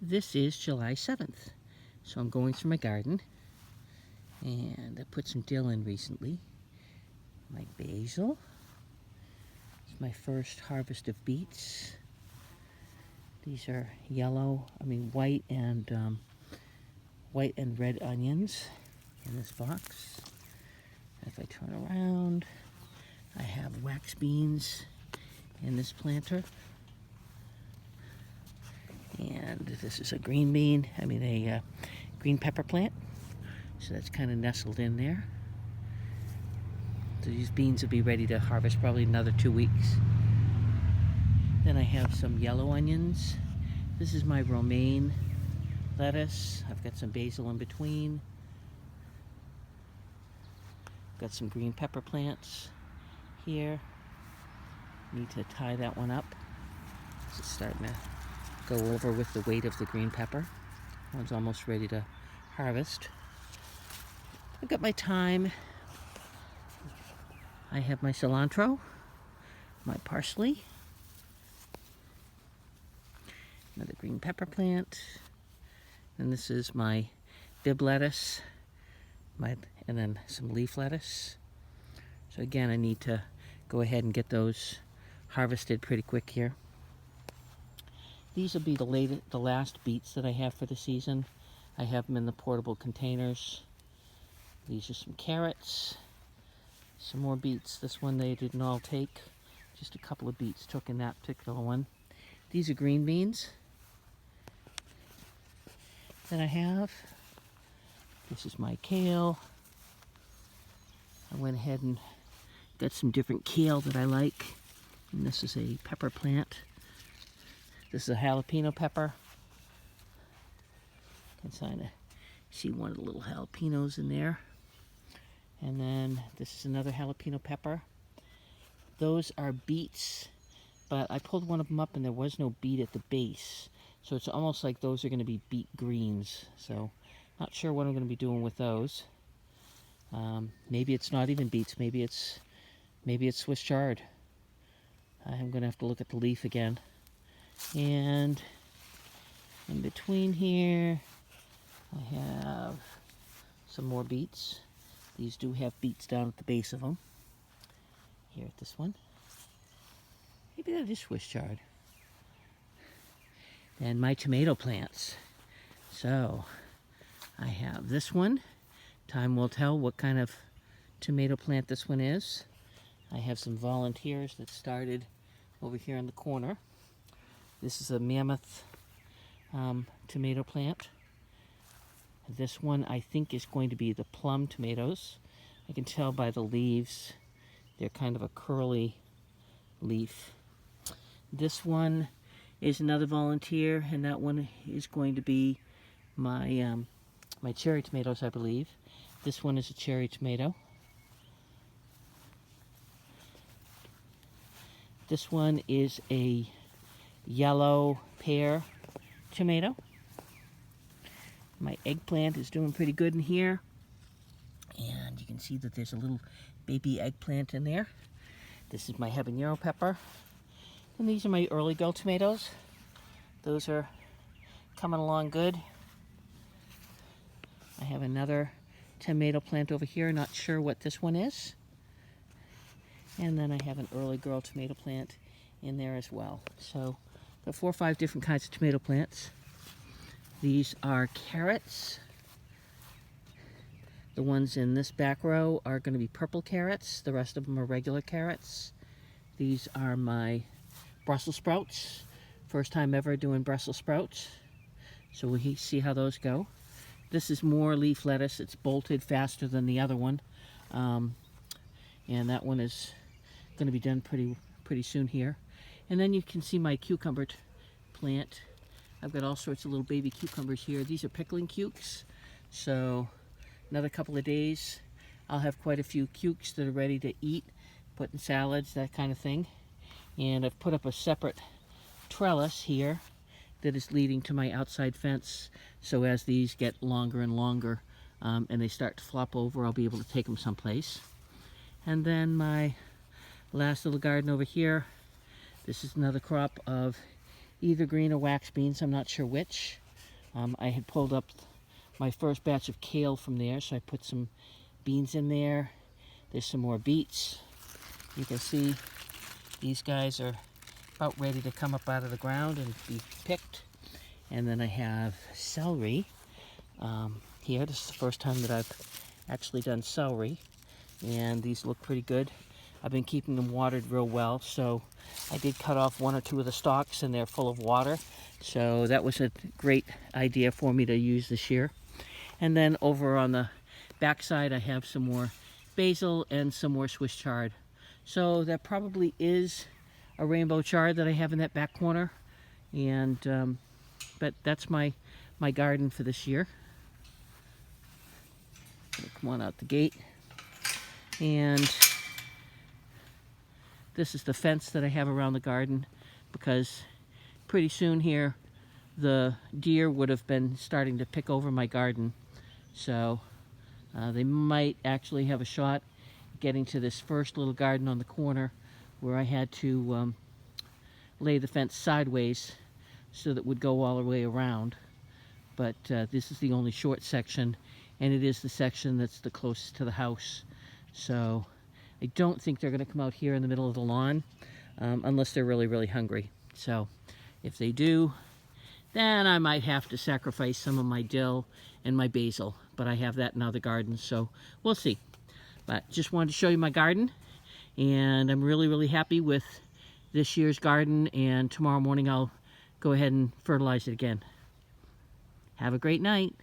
This is July 7th, so I'm going through my garden, and I put some dill in recently. My basil. It's my first harvest of beets. These are white and red onions in this box. If I turn around, I have wax beans in this planter. And this is a green green pepper plant. So that's kind of nestled in there. So these beans will be ready to harvest probably another 2 weeks. Then I have some yellow onions. This is my romaine lettuce. I've got some basil in between. Got some green pepper plants here. Need to tie that one up. It's starting to go over with the weight of the green pepper. One's almost ready to harvest. I've got my thyme. I have my cilantro, my parsley, another green pepper plant, and this is my bib lettuce, and then some leaf lettuce. So again, I need to go ahead and get those harvested pretty quick here. These will be the last beets that I have for the season. I have them in the portable containers. These are some carrots, some more beets. This one they didn't all take. Just a couple of beets took in that particular one. These are green beans that I have. This is my kale. I went ahead and got some different kale that I like. And this is a pepper plant. This is a jalapeno pepper. You can kind of see one of the little jalapenos in there. And then this is another jalapeno pepper. Those are beets, but I pulled one of them up and there was no beet at the base. So it's almost like those are going to be beet greens. So not sure what I'm going to be doing with those. Maybe it's not even beets. Maybe it's Swiss chard. I'm going to have to look at the leaf again. And in between here, I have some more beets. These do have beets down at the base of them. Here at this one. Maybe that is Swiss chard. And my tomato plants. So, I have this one. Time will tell what kind of tomato plant this one is. I have some volunteers that started over here in the corner. This is a mammoth tomato plant. This one I think is going to be the plum tomatoes. I can tell by the leaves. They're kind of a curly leaf. This one is another volunteer, and that one is going to be my my cherry tomatoes, I believe. This one is a cherry tomato. This one is a yellow pear tomato. My eggplant is doing pretty good in here. And you can see that there's a little baby eggplant in there. This is my habanero pepper. And these are my early girl tomatoes. Those are coming along good. I have another tomato plant over here. Not sure what this one is. And then I have an early girl tomato plant in there as well. So, got 4 or 5 different kinds of tomato plants. These are carrots. The ones in this back row are going to be purple carrots. The rest of them are regular carrots. These are my Brussels sprouts. First time ever doing Brussels sprouts. So we'll see how those go. This is more leaf lettuce. It's bolted faster than the other one. And that one is going to be done pretty soon here. And then you can see my cucumber plant. I've got all sorts of little baby cucumbers here. These are pickling cukes. So another couple of days, I'll have quite a few cukes that are ready to eat, put in salads, that kind of thing. And I've put up a separate trellis here that is leading to my outside fence. So as these get longer and longer and they start to flop over, I'll be able to take them someplace. And then my last little garden over here, this is another crop of either green or wax beans, I'm not sure which. I had pulled up my first batch of kale from there, so I put some beans in there. There's some more beets. You can see these guys are about ready to come up out of the ground and be picked. And then I have celery here. This is the first time that I've actually done celery, and these look pretty good. I've been keeping them watered real well, so I did cut off one or two of the stalks, and they're full of water, so that was a great idea for me to use this year. And then over on the back side, I have some more basil and some more Swiss chard. So that probably is a rainbow chard that I have in that back corner, and but that's my garden for this year. Come on out the gate. And this is the fence that I have around the garden, because pretty soon here the deer would have been starting to pick over my garden. So they might actually have a shot getting to this first little garden on the corner, where I had to lay the fence sideways so that it would go all the way around. But this is the only short section, and it is the section that's the closest to the house. So I don't think they're going to come out here in the middle of the lawn unless they're really, really hungry. So if they do, then I might have to sacrifice some of my dill and my basil, but I have that in other gardens, so we'll see. But just wanted to show you my garden, and I'm really, really happy with this year's garden, and tomorrow morning I'll go ahead and fertilize it again. Have a great night.